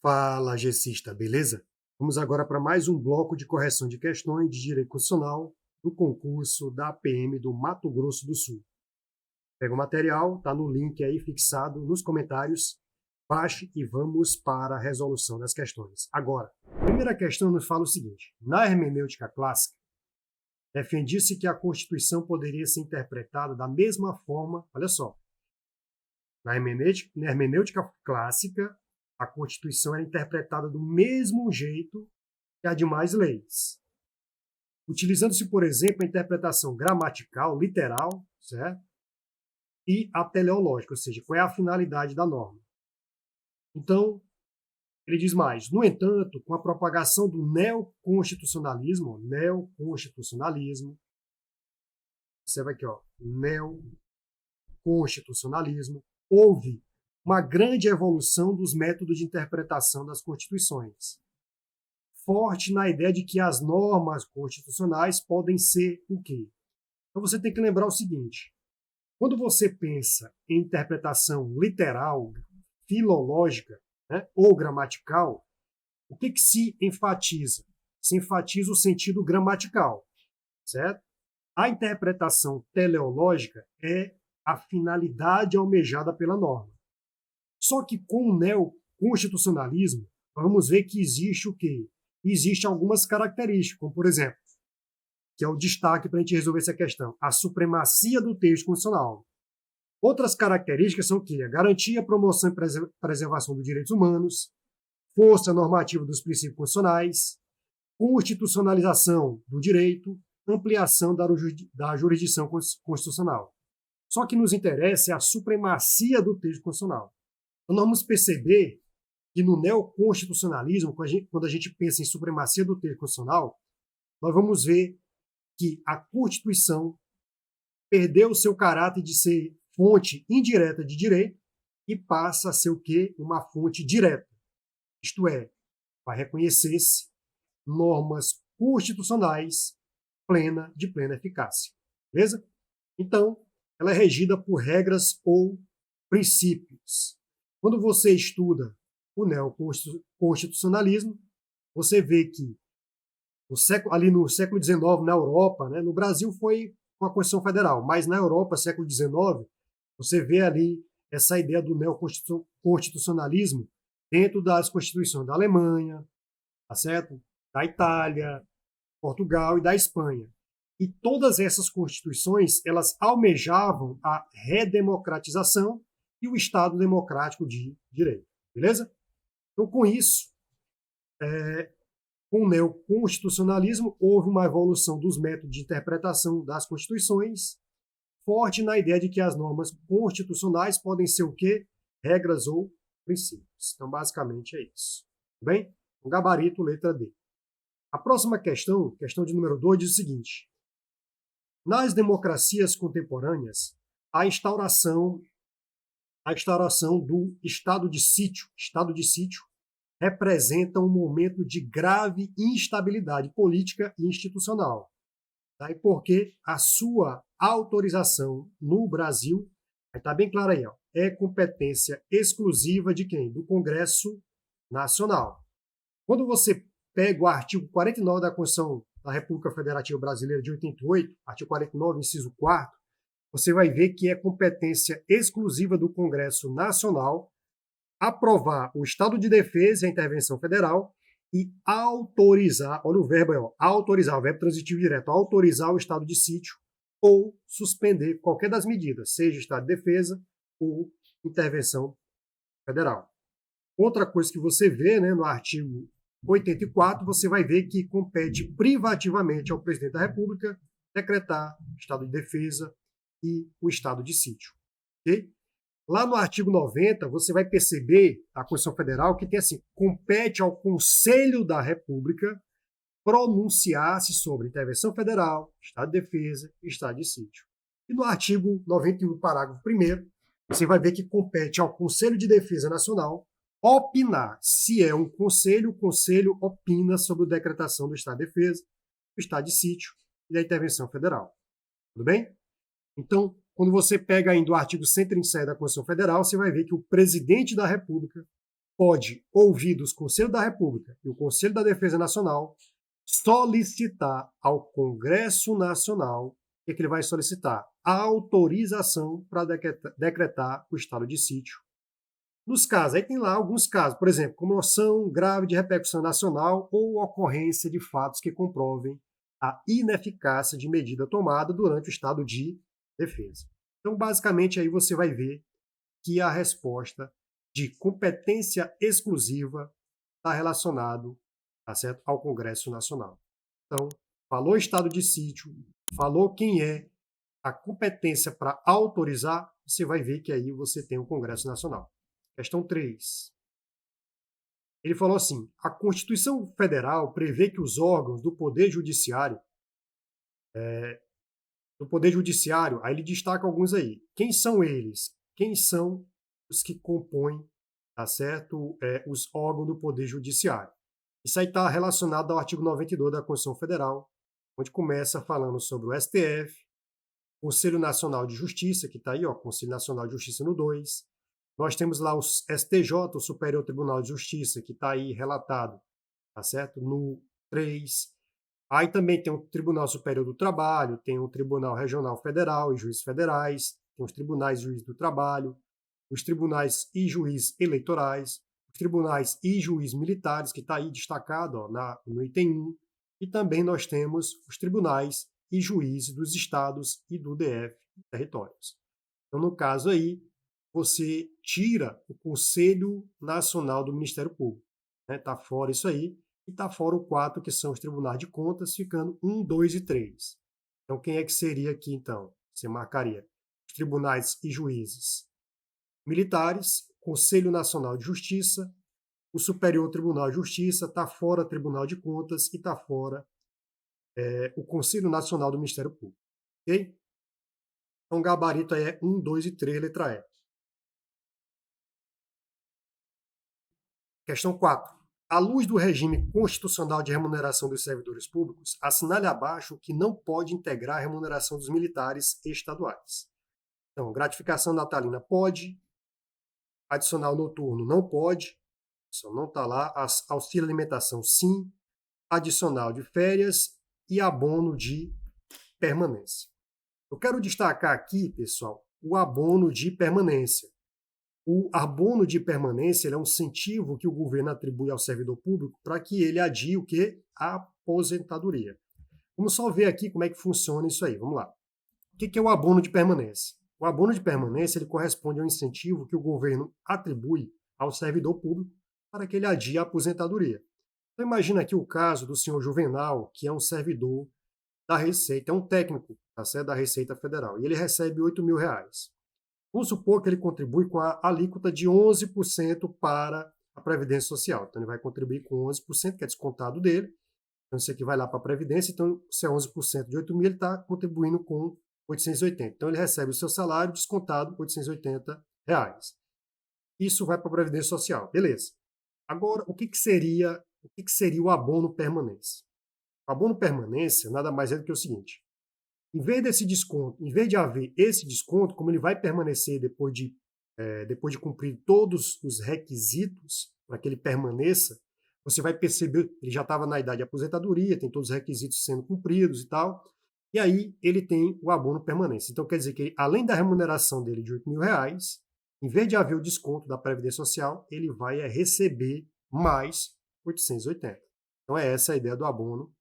Fala, GCista, beleza? Vamos agora para mais um bloco de correção de questões de direito constitucional do concurso da PM do Mato Grosso do Sul. Pega o material, está no link aí fixado nos comentários, baixe e vamos para a resolução das questões. Agora, a primeira questão nos fala o seguinte: na hermenêutica clássica, defendia-se que a Constituição poderia ser interpretada da mesma forma, olha só, na hermenêutica clássica, a Constituição era interpretada do mesmo jeito que a demais leis. Utilizando-se, por exemplo, a interpretação gramatical, literal, certo? E a teleológica, ou seja, qual é a finalidade da norma. Então, ele diz mais: no entanto, com a propagação do neoconstitucionalismo, observa aqui, ó, neoconstitucionalismo, houve uma grande evolução dos métodos de interpretação das constituições, forte na ideia de que as normas constitucionais podem ser o quê? Então você tem que lembrar o seguinte: quando você pensa em interpretação literal, filológica, né, ou gramatical, o que se enfatiza? Se enfatiza o sentido gramatical, certo? A interpretação teleológica é a finalidade almejada pela norma. Só que com o neoconstitucionalismo, vamos ver que existe o quê? Existem algumas características, como por exemplo, que é o destaque para a gente resolver essa questão, a supremacia do texto constitucional. Outras características são o quê? A garantia, promoção e preservação dos direitos humanos, força normativa dos princípios constitucionais, constitucionalização do direito, ampliação da jurisdição constitucional. Só que nos interessa é a supremacia do texto constitucional. Então, nós vamos perceber que no neoconstitucionalismo, quando a gente pensa em supremacia do texto constitucional, nós vamos ver que a Constituição perdeu o seu caráter de ser fonte indireta de direito e passa a ser o quê? Uma fonte direta. Isto é, vai reconhecer-se normas constitucionais de plena eficácia. Beleza? Então, ela é regida por regras ou princípios. Quando você estuda o neoconstitucionalismo, você vê que ali no século XIX, na Europa, né, no Brasil foi com a Constituição Federal, mas na Europa, século XIX, você vê ali essa ideia do neoconstitucionalismo dentro das constituições da Alemanha, tá certo? Da Itália, Portugal e da Espanha. E todas essas constituições, elas almejavam a redemocratização e o Estado democrático de direito. Beleza? Então, com isso, com o neoconstitucionalismo, houve uma evolução dos métodos de interpretação das constituições, forte na ideia de que as normas constitucionais podem ser o quê? Regras ou princípios. Então, basicamente é isso. Tudo bem? O gabarito, letra D. A próxima questão de número 2, diz o seguinte: nas democracias contemporâneas, a instauração do estado de sítio representa um momento de grave instabilidade política e institucional. Tá? E porque a sua autorização no Brasil, está bem claro aí, ó, é competência exclusiva de quem? Do Congresso Nacional. Quando você pega o artigo 49 da Constituição da República Federativa Brasileira de 88, artigo 49, inciso 4º, você vai ver que é competência exclusiva do Congresso Nacional aprovar o estado de defesa e a intervenção federal e autorizar, olha o verbo aí, ó, autorizar, o verbo transitivo direto, autorizar o estado de sítio ou suspender qualquer das medidas, seja estado de defesa ou intervenção federal. Outra coisa que você vê, né, no artigo 84, você vai ver que compete privativamente ao presidente da República decretar estado de defesa e o estado de sítio. Okay? Lá no artigo 90, você vai perceber a Constituição Federal que tem assim: compete ao Conselho da República pronunciar-se sobre intervenção federal, estado de defesa e estado de sítio. E no artigo 91, parágrafo 1º, você vai ver que compete ao Conselho de Defesa Nacional opinar. Se é um conselho, o conselho opina sobre a decretação do estado de defesa, do estado de sítio e da intervenção federal. Tudo bem? Então, quando você pega ainda o artigo 137 da Constituição Federal, você vai ver que o presidente da República pode, ouvidos o Conselho da República e o Conselho da Defesa Nacional, solicitar ao Congresso Nacional, o que ele vai solicitar? A autorização para decretar o estado de sítio. Nos casos, aí tem lá alguns casos, por exemplo, comoção grave de repercussão nacional ou ocorrência de fatos que comprovem a ineficácia de medida tomada durante o estado de defesa. Então, basicamente, aí você vai ver que a resposta de competência exclusiva está relacionado, tá certo, ao Congresso Nacional. Então, falou estado de sítio, falou quem é a competência para autorizar, você vai ver que aí você tem o Congresso Nacional. Questão 3. Ele falou assim: a Constituição Federal prevê que os órgãos do Poder Judiciário, aí ele destaca alguns aí. Quem são eles? Quem são os que compõem, tá certo, os órgãos do Poder Judiciário? Isso aí está relacionado ao artigo 92 da Constituição Federal, onde começa falando sobre o STF, Conselho Nacional de Justiça, que está aí, ó, Conselho Nacional de Justiça no 2. Nós temos lá o STJ, o Superior Tribunal de Justiça, que está aí relatado, tá certo? No 3. Aí também tem o Tribunal Superior do Trabalho, tem o Tribunal Regional Federal e juízes federais, tem os tribunais e juízes do trabalho, os tribunais e juízes eleitorais, os tribunais e juízes militares, que está aí destacado, ó, no item 1, e também nós temos os tribunais e juízes dos estados e do DF, territórios. Então, no caso aí, você tira o Conselho Nacional do Ministério Público. Está fora isso aí, e está fora o 4, que são os tribunais de contas, ficando 1, 2 e 3. Então, quem é que seria aqui, então? Você marcaria os tribunais e juízes militares, Conselho Nacional de Justiça, o Superior Tribunal de Justiça, está fora o Tribunal de Contas e está fora o Conselho Nacional do Ministério Público. Ok? Então, o gabarito aí é 1, 2 e 3, letra E. Questão 4. À luz do regime constitucional de remuneração dos servidores públicos, assinale abaixo o que não pode integrar a remuneração dos militares estaduais. Então, gratificação natalina pode, adicional noturno não pode, isso não está lá, auxílio alimentação sim, adicional de férias e abono de permanência. Eu quero destacar aqui, pessoal, o abono de permanência. O abono de permanência é um incentivo que o governo atribui ao servidor público para que ele adie o quê? A aposentadoria. Vamos só ver aqui como é que funciona isso aí. Vamos lá. O que é o abono de permanência? O abono de permanência ele corresponde ao incentivo que o governo atribui ao servidor público para que ele adie a aposentadoria. Então, imagina aqui o caso do senhor Juvenal, que é um servidor da Receita, é um técnico, tá certo, da Receita Federal, e ele recebe R$8.000. Vamos supor que ele contribui com a alíquota de 11% para a Previdência Social. Então, ele vai contribuir com 11%, que é descontado dele. Então, isso aqui vai lá para a Previdência. Então, se é 11% de 8 mil, ele está contribuindo com 880. Então, ele recebe o seu salário descontado, R$880. Isso vai para a Previdência Social. Beleza. Agora, o que seria o abono permanência? O abono permanência nada mais é do que o seguinte: em vez desse desconto, em vez de haver esse desconto, como ele vai permanecer depois de cumprir todos os requisitos para que ele permaneça, você vai perceber que ele já estava na idade de aposentadoria, tem todos os requisitos sendo cumpridos e tal, e aí ele tem o abono permanência. Então quer dizer que ele, além da remuneração dele de R$8.000, em vez de haver o desconto da Previdência Social, ele vai receber mais 880. Então é essa a ideia do abono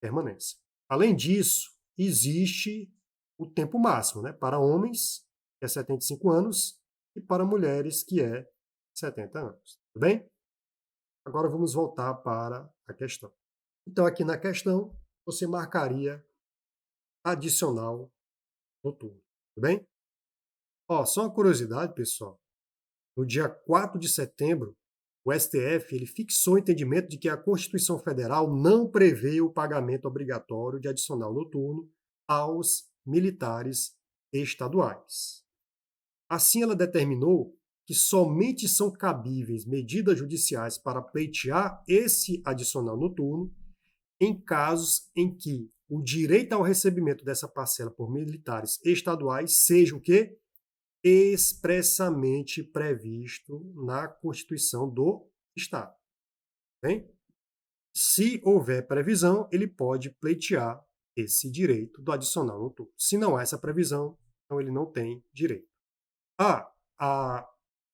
permanência. Além disso, existe o tempo máximo, né? Para homens, que é 75 anos, e para mulheres, que é 70 anos. Tudo bem? Agora vamos voltar para a questão. Então, aqui na questão, você marcaria adicional noturno. Tudo bem? Ó, só uma curiosidade, pessoal. No dia 4 de setembro, o STF ele fixou o entendimento de que a Constituição Federal não prevê o pagamento obrigatório de adicional noturno aos militares estaduais. Assim, ela determinou que somente são cabíveis medidas judiciais para pleitear esse adicional noturno em casos em que o direito ao recebimento dessa parcela por militares estaduais seja o quê? expressamente previsto na Constituição do Estado. Bem? Se houver previsão, ele pode pleitear esse direito do adicional noturno. Se não há essa previsão, então ele não tem direito.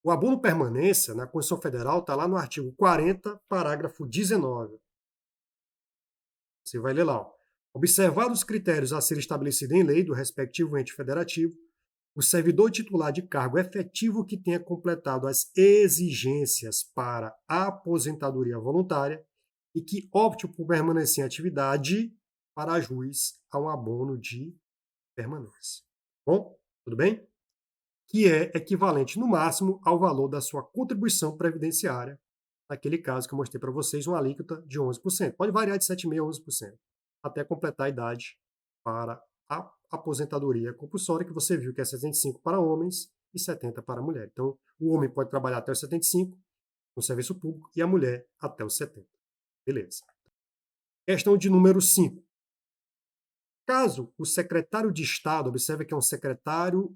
O abono permanência na Constituição Federal está lá no artigo 40, parágrafo 19. Você vai ler lá. Ó. Observados os critérios a serem estabelecidos em lei do respectivo ente federativo, o servidor titular de cargo efetivo que tenha completado as exigências para a aposentadoria voluntária e que opte por permanecer em atividade para juiz a um abono de permanência. Bom, tudo bem? Que é equivalente, no máximo, ao valor da sua contribuição previdenciária, naquele caso que eu mostrei para vocês, uma alíquota de 11%. Pode variar de 7,5% a 11%, até completar a idade para a aposentadoria compulsória, que você viu que é 65 para homens e 70 para mulher. Então, o homem pode trabalhar até os 75 no serviço público e a mulher até os 70. Beleza. Questão de número 5. Caso o secretário de Estado, observe que é um secretário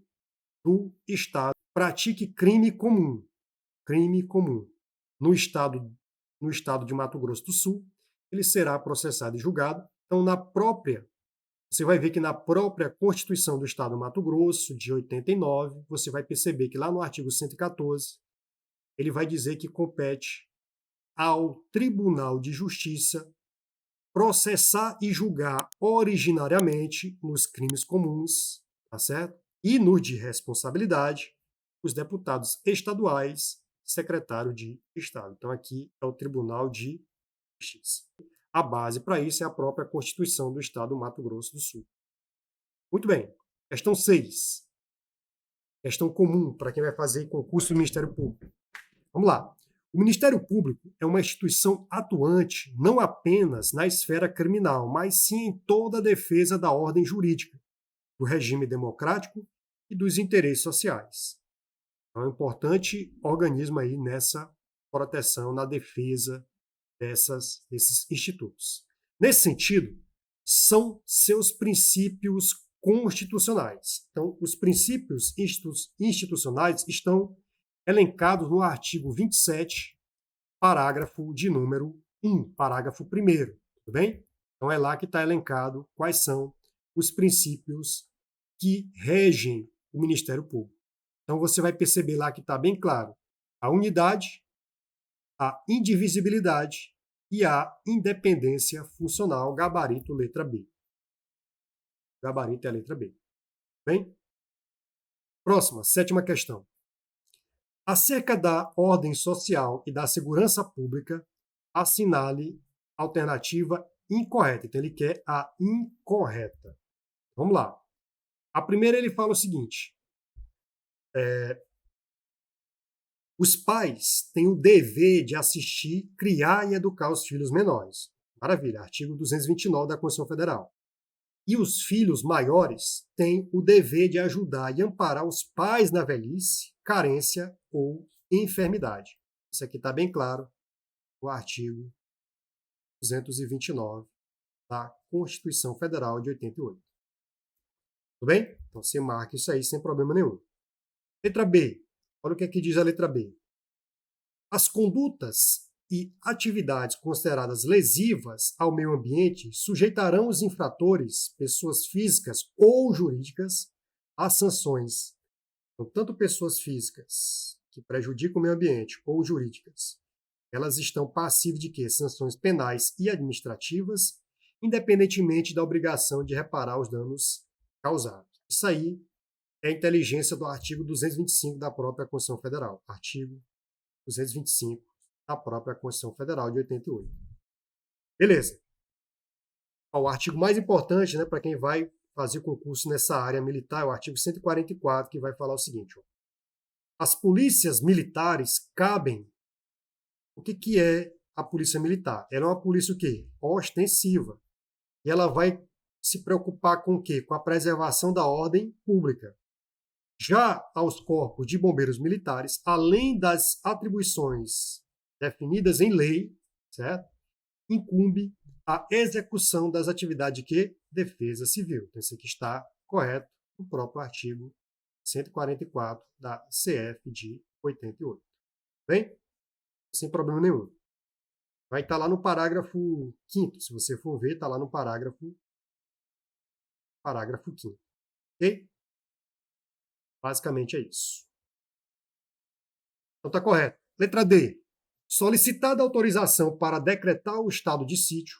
do Estado, pratique crime comum, no estado de Mato Grosso do Sul, ele será processado e julgado. Então, você vai ver que na própria Constituição do Estado do Mato Grosso, de 89, você vai perceber que lá no artigo 114, ele vai dizer que compete ao Tribunal de Justiça processar e julgar originariamente nos crimes comuns, tá certo? E nos de responsabilidade, os deputados estaduais, secretário de Estado. Então, aqui é o Tribunal de Justiça. A base para isso é a própria Constituição do Estado do Mato Grosso do Sul. Muito bem. Questão 6. Questão comum para quem vai fazer concurso do Ministério Público. Vamos lá. O Ministério Público é uma instituição atuante não apenas na esfera criminal, mas sim em toda a defesa da ordem jurídica, do regime democrático e dos interesses sociais. É um importante organismo aí nessa proteção, na defesa desses institutos. Nesse sentido, são seus princípios constitucionais. Então, os princípios institucionais estão elencados no artigo 27, parágrafo de número 1, parágrafo 1º, tudo bem? Então, é lá que está elencado quais são os princípios que regem o Ministério Público. Então, você vai perceber lá que está bem claro a unidade, a indivisibilidade e a independência funcional, gabarito letra B. Gabarito é a letra B. Bem? Próxima, 7ª questão. Acerca da ordem social e da segurança pública, assinale a alternativa incorreta. Então, ele quer a incorreta. Vamos lá. A primeira, ele fala o seguinte. Os pais têm o dever de assistir, criar e educar os filhos menores. Maravilha, artigo 229 da Constituição Federal. E os filhos maiores têm o dever de ajudar e amparar os pais na velhice, carência ou enfermidade. Isso aqui está bem claro no artigo 229 da Constituição Federal de 88. Tudo bem? Então você marca isso aí sem problema nenhum. Letra B. Olha o que aqui diz a letra B. As condutas e atividades consideradas lesivas ao meio ambiente sujeitarão os infratores, pessoas físicas ou jurídicas, a sanções. Então, tanto pessoas físicas que prejudicam o meio ambiente ou jurídicas, elas estão passíveis de quê? Sanções penais e administrativas, independentemente da obrigação de reparar os danos causados. Isso aí é a inteligência do artigo 225 da própria Constituição Federal. Artigo 225 da própria Constituição Federal de 88. Beleza. O artigo mais importante, né, para quem vai fazer concurso nessa área militar, é o artigo 144, que vai falar o seguinte. Ó. As polícias militares cabem... O que é a polícia militar? Ela é uma polícia o quê? Ostensiva. E ela vai se preocupar com o quê? Com a preservação da ordem pública. Já aos corpos de bombeiros militares, além das atribuições definidas em lei, certo? Incumbe a execução das atividades de quê? Defesa civil. Então, isso aqui está correto no próprio artigo 144 da CF de 88. Bem? Sem problema nenhum. Vai estar lá no parágrafo 5º, se você for ver, está lá no parágrafo 5º. Ok? Basicamente é isso. Então está correto. Letra D. Solicitada autorização para decretar o estado de sítio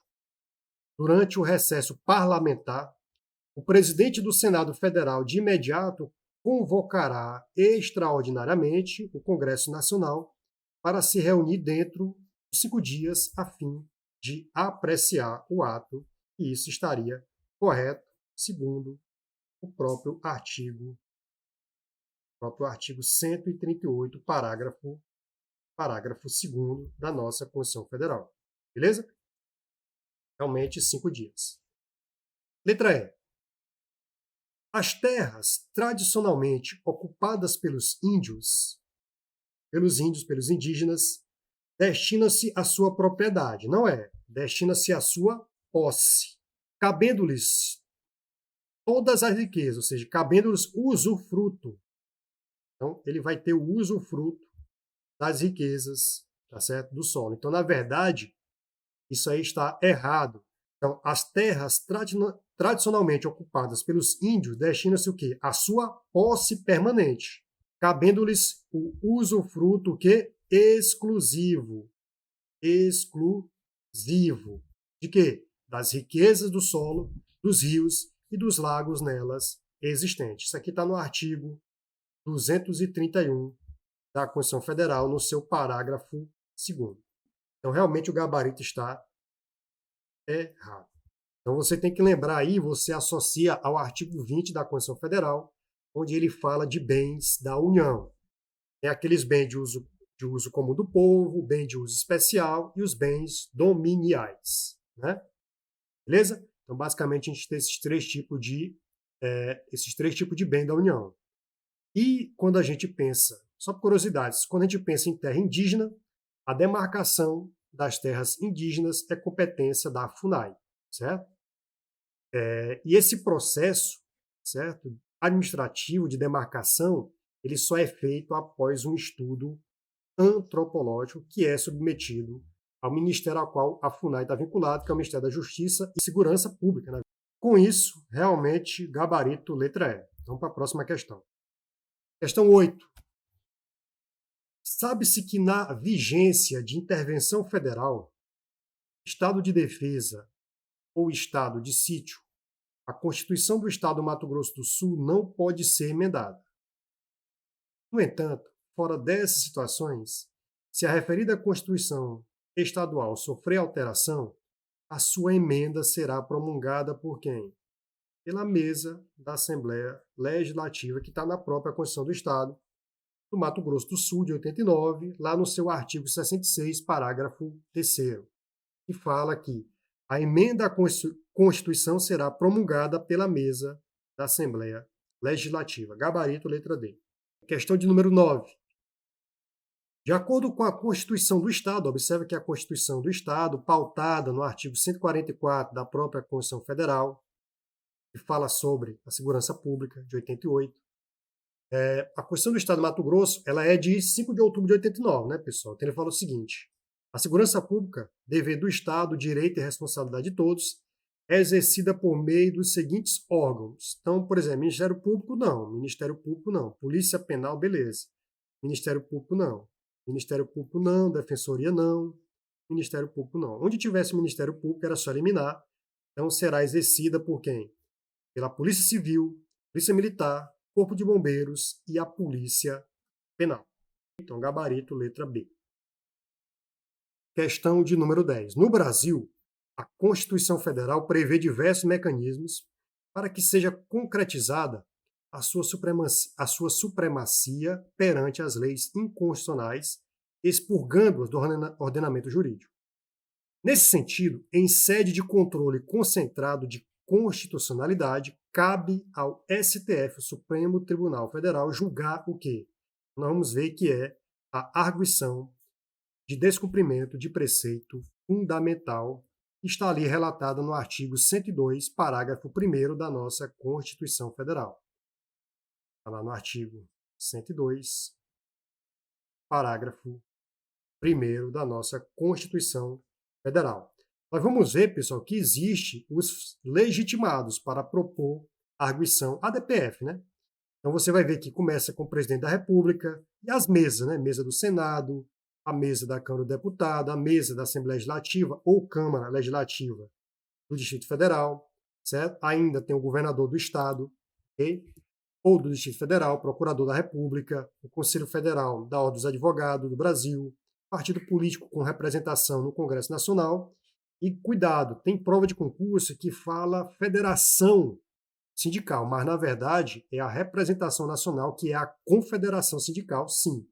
durante o recesso parlamentar, o presidente do Senado Federal de imediato convocará extraordinariamente o Congresso Nacional para se reunir dentro de 5 dias a fim de apreciar o ato, e isso estaria correto, segundo o próprio artigo 138, parágrafo 2º da nossa Constituição Federal. Beleza? Realmente 5 dias. Letra E. As terras tradicionalmente ocupadas pelos indígenas, destina-se à sua propriedade, não é? Destina-se à sua posse, cabendo-lhes todas as riquezas, ou seja, cabendo-lhes usufruto. Então, ele vai ter o usufruto das riquezas, tá certo? Do solo. Então, na verdade, isso aí está errado. Então, as terras tradicionalmente ocupadas pelos índios destinam-se o quê? A sua posse permanente, cabendo-lhes o usufruto que exclusivo. De quê? Das riquezas do solo, dos rios e dos lagos nelas existentes. Isso aqui está no artigo 231 da Constituição Federal, no seu parágrafo 2º. Então, realmente, o gabarito está errado. Então, você tem que lembrar aí, você associa ao artigo 20 da Constituição Federal, onde ele fala de bens da União. Tem aqueles bens de uso comum do povo, bem de uso especial e os bens dominiais. Né? Beleza? Então, basicamente, a gente tem esses três tipos de bem da União. E quando a gente pensa, só por curiosidades, quando a gente pensa em terra indígena, a demarcação das terras indígenas é competência da FUNAI, certo? E esse processo, certo, administrativo de demarcação, ele só é feito após um estudo antropológico que é submetido ao ministério ao qual a FUNAI está vinculada, que é o Ministério da Justiça e Segurança Pública. Né? Com isso, realmente, gabarito letra E. Vamos para a próxima questão. Questão 8. Sabe-se que na vigência de intervenção federal, estado de defesa ou estado de sítio, a Constituição do Estado do Mato Grosso do Sul não pode ser emendada. No entanto, fora dessas situações, se a referida Constituição estadual sofrer alteração, a sua emenda será promulgada por quem? Pela mesa da Assembleia Legislativa, que está na própria Constituição do Estado do Mato Grosso do Sul, de 89, lá no seu artigo 66, parágrafo 3º, que fala que a emenda à Constituição será promulgada pela mesa da Assembleia Legislativa. Gabarito, letra D. Questão de número 9. De acordo com a Constituição do Estado, observe que a Constituição do Estado, pautada no artigo 144 da própria Constituição Federal, que fala sobre a segurança pública, de 88, a Constituição do Estado do Mato Grosso, ela é de 5 de outubro de 89, né, pessoal? Então ele fala o seguinte: a segurança pública, dever do Estado, direito e responsabilidade de todos, é exercida por meio dos seguintes órgãos. Então, por exemplo, Ministério Público, não. Ministério Público, não. Polícia Penal, beleza. Ministério Público, não. Ministério Público, não. Defensoria, não. Ministério Público, não. Onde tivesse Ministério Público, era só eliminar. Então, será exercida por quem? Pela Polícia Civil, Polícia Militar, Corpo de Bombeiros e a Polícia Penal. Então, gabarito, letra B. Questão de número 10. No Brasil, a Constituição Federal prevê diversos mecanismos para que seja concretizada a sua supremacia perante as leis inconstitucionais, expurgando-as do ordenamento jurídico. Nesse sentido, em sede de controle concentrado de constitucionalidade, cabe ao STF, o Supremo Tribunal Federal, julgar o quê? Nós vamos ver que é a arguição de descumprimento de preceito fundamental que está ali relatada no artigo 102, parágrafo 1º da nossa Constituição Federal. Está lá no artigo 102, parágrafo 1º da nossa Constituição Federal. Nós vamos ver, pessoal, que existe os legitimados para propor arguição, ADPF, né? Então você vai ver que começa com o presidente da República e as mesas, né? Mesa do Senado, a mesa da Câmara dos Deputados, a mesa da Assembleia Legislativa ou Câmara Legislativa do Distrito Federal, certo? Ainda tem o governador do estado, ok? Ou do Distrito Federal, procurador da República, o Conselho Federal da Ordem dos Advogados do Brasil, partido político com representação no Congresso Nacional. E cuidado, tem prova de concurso que fala federação sindical, mas na verdade é a representação nacional, que é a confederação sindical, sim,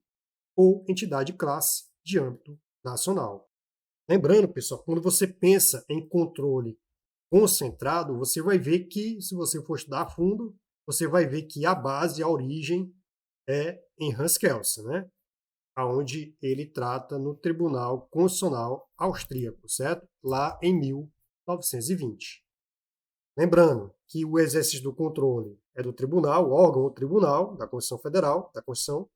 ou entidade de classe de âmbito nacional. Lembrando, pessoal, quando você pensa em controle concentrado, você vai ver que, se você for estudar a fundo, você vai ver que a base, a origem é em Hans Kelsen, né? Onde ele trata no Tribunal Constitucional Austríaco, certo? Lá em 1920. Lembrando que o exercício do controle é do tribunal, o órgão ou tribunal da Constituição Federal, da Constituição.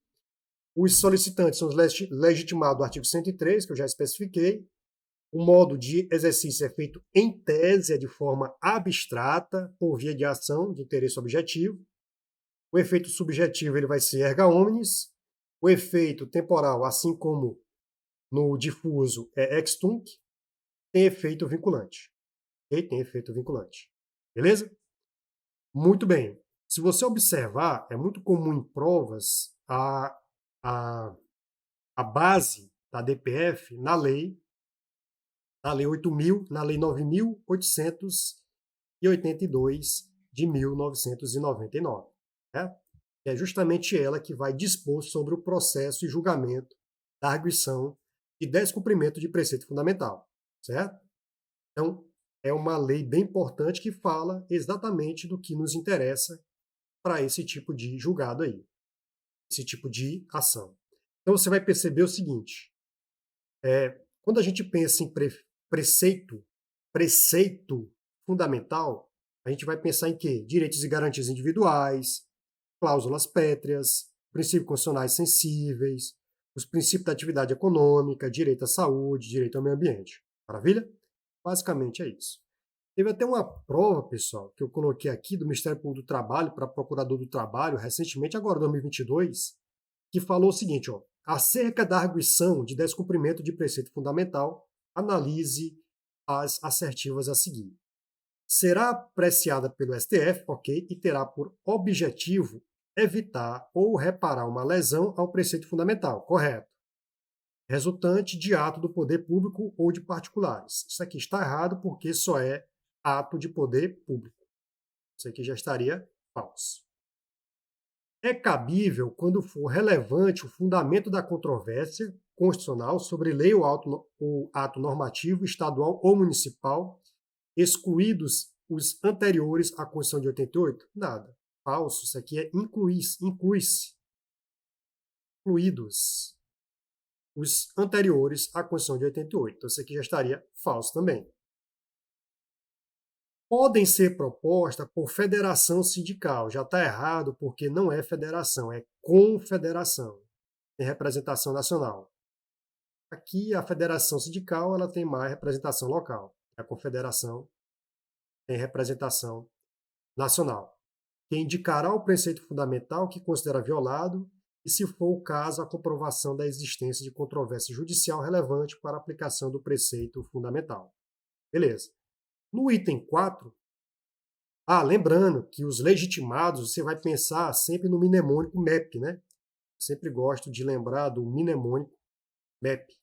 Os solicitantes são legitimados do artigo 103, que eu já especifiquei. O modo de exercício é feito em tese, de forma abstrata, por via de ação de interesse objetivo. O efeito subjetivo ele vai ser erga omnes. O efeito temporal, assim como no difuso, é ex tunc, tem efeito vinculante. Okay? Tem efeito vinculante. Beleza? Muito bem. Se você observar, é muito comum em provas a base da DPF na lei 8.000, na lei 9.882 de 1999. Né? É justamente ela que vai dispor sobre o processo e julgamento da arguição de descumprimento de preceito fundamental, certo? Então, é uma lei bem importante que fala exatamente do que nos interessa para esse tipo de julgado aí, esse tipo de ação. Então, você vai perceber o seguinte, quando a gente pensa em preceito fundamental, a gente vai pensar em quê? Direitos e garantias individuais, cláusulas pétreas, princípios constitucionais sensíveis, os princípios da atividade econômica, direito à saúde, direito ao meio ambiente. Maravilha? Basicamente é isso. Teve até uma prova, pessoal, que eu coloquei aqui do Ministério Público do Trabalho para Procurador do Trabalho, recentemente, agora em 2022, que falou o seguinte, ó, acerca da arguição de descumprimento de preceito fundamental, analise as assertivas a seguir. Será apreciada pelo STF, ok, e terá por objetivo evitar ou reparar uma lesão ao preceito fundamental, correto, resultante de ato do poder público ou de particulares. Isso aqui está errado porque só é ato de poder público. Isso aqui já estaria falso. É cabível quando for relevante o fundamento da controvérsia constitucional sobre lei ou ato normativo estadual ou municipal, excluídos os anteriores à Constituição de 88? Nada. Falso. Isso aqui é inclui-se. Incluídos os anteriores à Constituição de 88. Então, isso aqui já estaria falso também. Podem ser propostas por federação sindical. Já está errado porque não é federação, é confederação. Tem representação nacional. Aqui, a federação sindical ela tem mais representação local. A confederação tem representação nacional, que indicará o preceito fundamental que considera violado e, se for o caso, a comprovação da existência de controvérsia judicial relevante para a aplicação do preceito fundamental. Beleza. No item 4, lembrando que os legitimados, você vai pensar sempre no mnemônico MEP, né? Eu sempre gosto de lembrar do mnemônico MEP.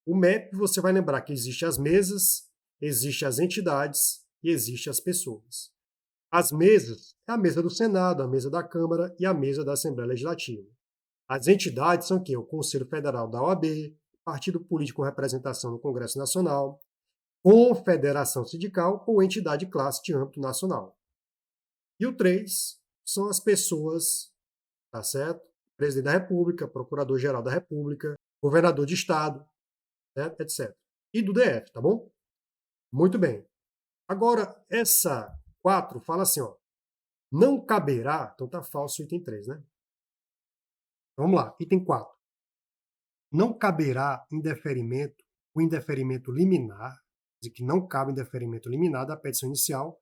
O MEP, você vai lembrar que existem as mesas, existem as entidades e existem as pessoas. As mesas é a mesa do Senado, a mesa da Câmara e a mesa da Assembleia Legislativa. As entidades são o quê? O Conselho Federal da OAB, partido político com representação no Congresso Nacional, confederação sindical ou entidade de classe de âmbito nacional. E o 3 são as pessoas, tá certo? Presidente da República, Procurador-Geral da República, Governador de Estado, certo? Etc. E do DF, tá bom? Muito bem. Agora, essa 4 fala assim, ó, Não caberá, então tá falso o item 3, né? Vamos lá, item 4. Não caberá indeferimento, o indeferimento liminar, de que não cabe indeferimento liminar da petição inicial,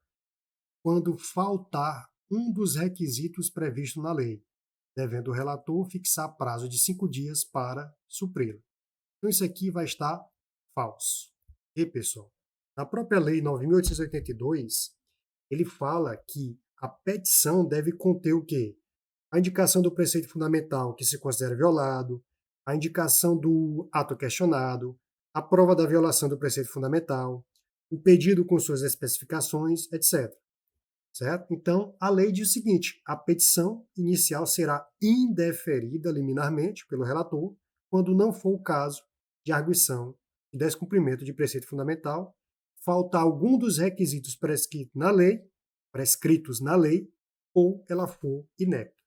quando faltar um dos requisitos previstos na lei, devendo o relator fixar prazo de 5 dias para supri-la. Então isso aqui vai estar falso. E, pessoal, na própria lei 9.882, ele fala que a petição deve conter o quê? A indicação do preceito fundamental que se considera violado, a indicação do ato questionado, a prova da violação do preceito fundamental, o pedido com suas especificações, etc. Certo? Então, a lei diz o seguinte: a petição inicial será indeferida liminarmente pelo relator quando não for o caso de arguição de descumprimento de preceito fundamental, faltar algum dos requisitos prescritos na lei, ou ela for inepta.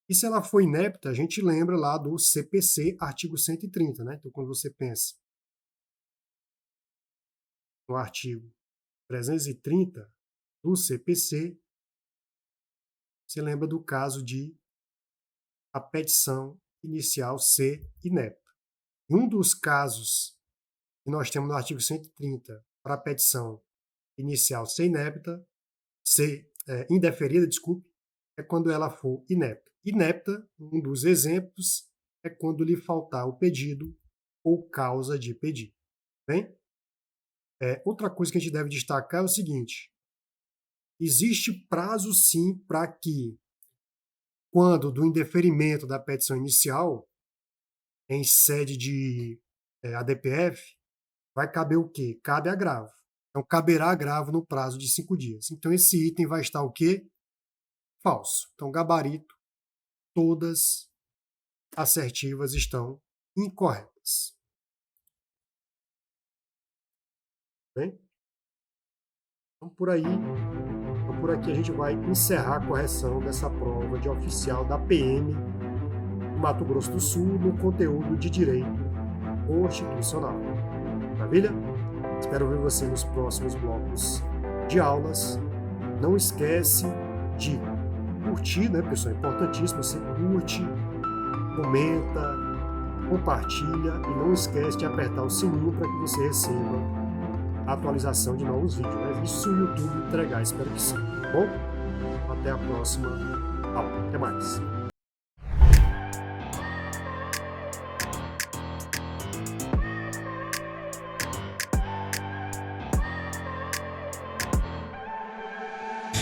E se ela for inepta, a gente lembra lá do CPC, artigo 130, né? Então, quando você pensa no artigo 330 do CPC, você lembra do caso de a petição inicial ser inepta. E um dos casos que nós temos no artigo 130 para a petição inicial ser inepta, indeferida, é quando ela for inepta. Inepta, um dos exemplos, é quando lhe faltar o pedido ou causa de pedido. Bem? Outra coisa que a gente deve destacar é o seguinte: existe prazo sim para que, quando do indeferimento da petição inicial, em sede de ADPF, vai caber o quê? Cabe agravo. Então, caberá agravo no prazo de 5 dias. Então, esse item vai estar o quê? Falso. Então, gabarito, todas assertivas estão incorretas. Bem? Então, por aqui a gente vai encerrar a correção dessa prova de oficial da PM do Mato Grosso do Sul no conteúdo de Direito Constitucional. Maravilha? Espero ver você nos próximos blocos de aulas. Não esquece de curtir, né, pessoal? É importantíssimo. Você curte, comenta, compartilha e não esquece de apertar o sininho para que você receba a atualização de novos vídeos. Né? Isso o YouTube entregar, espero que sim. Tá bom? Até a próxima aula. Até mais.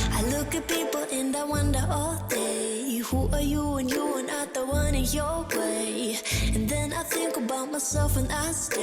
I look at people and I wonder all day, who are you and you are not the one in your way. And then I think about myself and I stay.